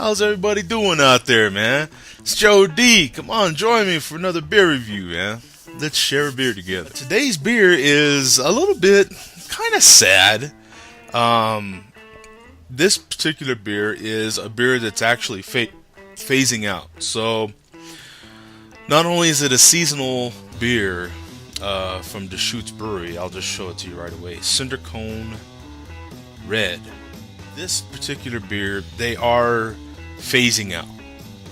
How's everybody doing out there, man? It's Joe D. Come on, join me for another beer review, man. Let's share a beer together. Today's beer is a little bit kind of sad. This particular beer is a beer that's actually phasing out. So, not only is it a seasonal beer from Deschutes Brewery, I'll just show it to you right away. Cinder Red. This particular beer, they are phasing out.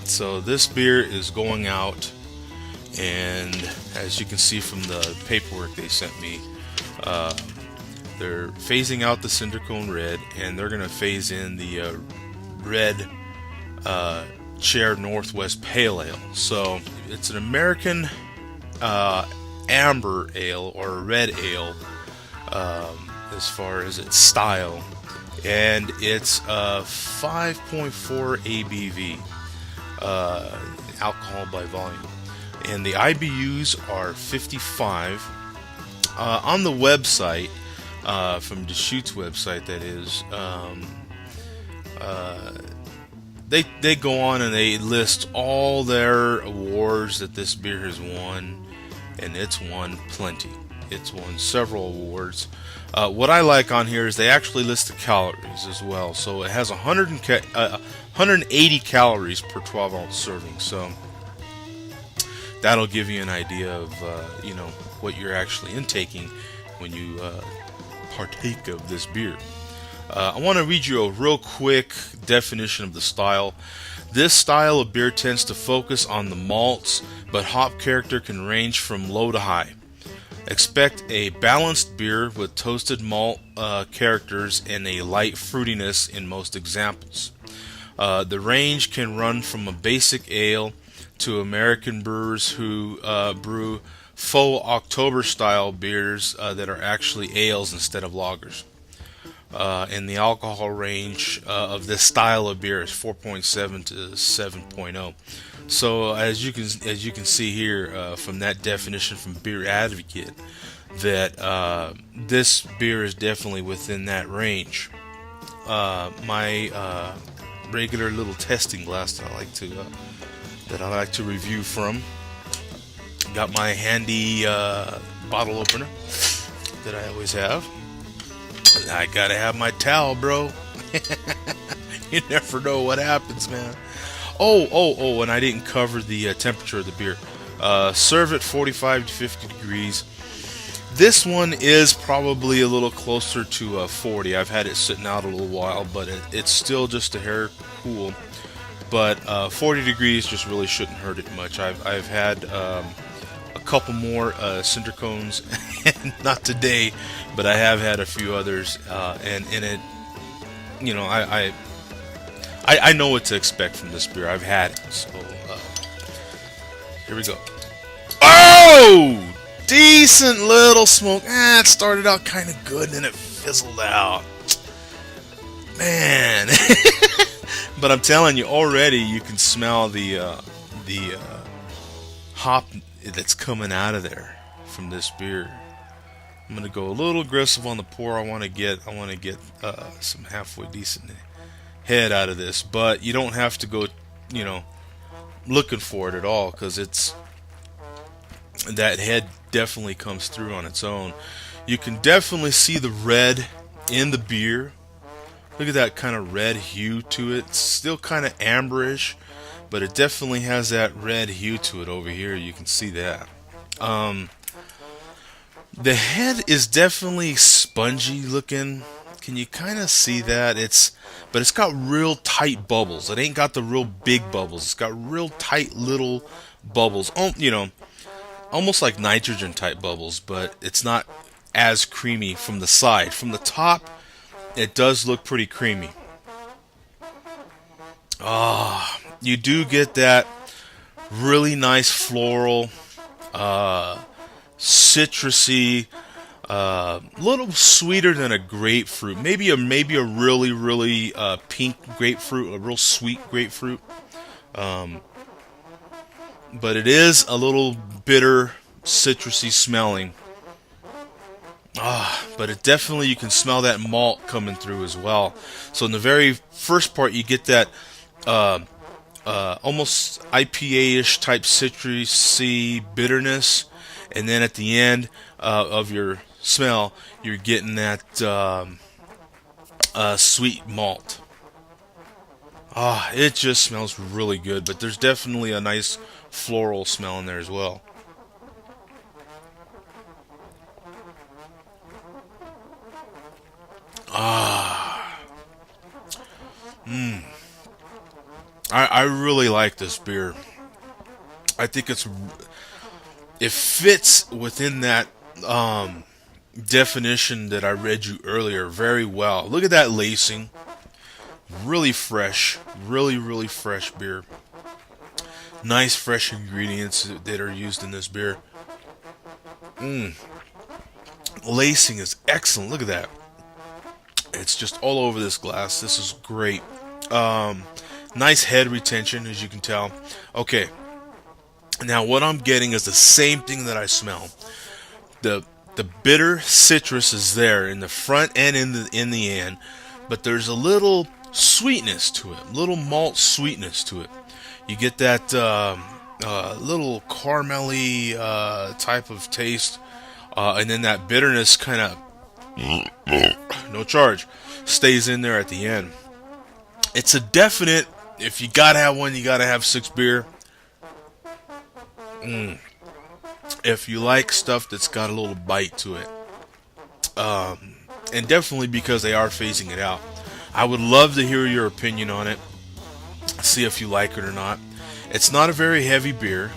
So this beer is going out, and as you can see from the paperwork they sent me, they're phasing out the Cinder Red, and they're going to phase in the Red Chair Northwest Pale Ale. So it's an American amber ale or red ale as far as its style, and it's 5.4 ABV alcohol by volume, and the IBUs are 55. On the website, from Deschutes website, that is, they go on and they list all their awards that this beer has won, and it's won plenty. It's won several awards. What I like on here is they actually list the calories as well. So it has 180 calories per 12-ounce serving. So that'll give you an idea of what you're actually intaking when you partake of this beer. I want to read you a real quick definition of the style. This style of beer tends to focus on the malts, but hop character can range from low to high. Expect a balanced beer with toasted malt characters and a light fruitiness in most examples. The range can run from a basic ale to American brewers who brew faux October style beers that are actually ales instead of lagers. And the alcohol range of this style of beer is 4.7 to 7.0. So as you can see here from that definition from Beer Advocate, that this beer is definitely within that range. My regular little testing glass that I like to review from. Got my handy bottle opener that I always have. I gotta have my towel, bro. You never know what happens, man. Oh, and I didn't cover the temperature of the beer. Serve at 45 to 50 degrees. This one is probably a little closer to 40. I've had it sitting out a little while, but it's still just a hair cool. But 40 degrees just really shouldn't hurt it much. I've had a couple more cinder cones, not today, but I have had a few others, and it, I know what to expect from this beer. I've had it, so here we go. Oh, decent little smoke. It started out kind of good, and then it fizzled out. Man, but I'm telling you, already you can smell the hop that's coming out of there from this beer. I'm gonna go a little aggressive on the pour. I want to get some halfway decent head out of this, but you don't have to go, looking for it at all, because that head definitely comes through on its own. You can definitely see the red in the beer. Look at that kind of red hue to it. It's still kind of amberish, but it definitely has that red hue to it over here. You can see that. The head is definitely spongy looking. Can you kind of see that? But it's got real tight bubbles. It ain't got the real big bubbles. It's got real tight little bubbles. Almost like nitrogen type bubbles, but it's not as creamy from the side. From the top, it does look pretty creamy. You do get that really nice floral, citrusy, little sweeter than a grapefruit. Maybe a really pink grapefruit, a real sweet grapefruit. But it is a little bitter, citrusy smelling. But it definitely, you can smell that malt coming through as well. So in the very first part, you get that uh, almost IPA-ish type citrusy bitterness, and then at the end of your smell, you're getting that sweet malt. Ah, it just smells really good, but there's definitely a nice floral smell in there as well. Ah, I really like this beer. I think it fits within that definition that I read you earlier very well. Look at that lacing, really fresh, really fresh beer. Nice fresh ingredients that are used in this beer. Lacing is excellent. Look at that. It's just all over this glass. This is great. Um, Nice head retention, as you can tell. Okay, now what I'm getting is the same thing that I smell. The the bitter citrus is there in the front and in the end, but there's a little sweetness to it, little malt sweetness to it. You get that little caramelly type of taste, and then that bitterness kind of no charge stays in there at the end. It's a definite. If you gotta have one, you gotta have six beer. If you like stuff that's got a little bite to it, and definitely because they are phasing it out, I would love to hear your opinion on it. See if you like it or not. It's not a very heavy beer.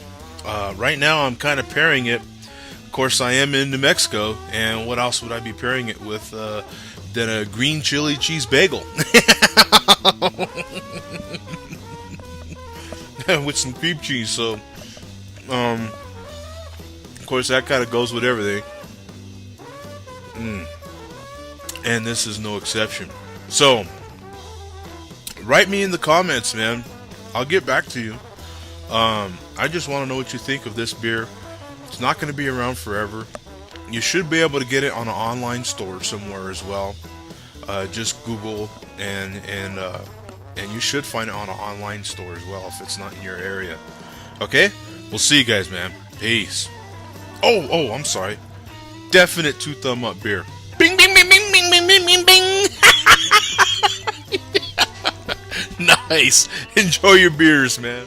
Right now, I'm kind of pairing it. Of course, I am in New Mexico, and what else would I be pairing it with than a green chili cheese bagel with some cream cheese? So, of course, that kind of goes with everything, and this is no exception. So, write me in the comments, man. I'll get back to you. I just want to know what you think of this beer. It's not going to be around forever. You should be able to get it on an online store somewhere as well. Just Google and you should find it on an online store as well if it's not in your area. Okay, we'll see you guys, man. Peace. Oh, I'm sorry. Definite two thumb up beer. Bing, bing, bing, bing, bing, bing, bing, bing, bing. Nice. Enjoy your beers, man.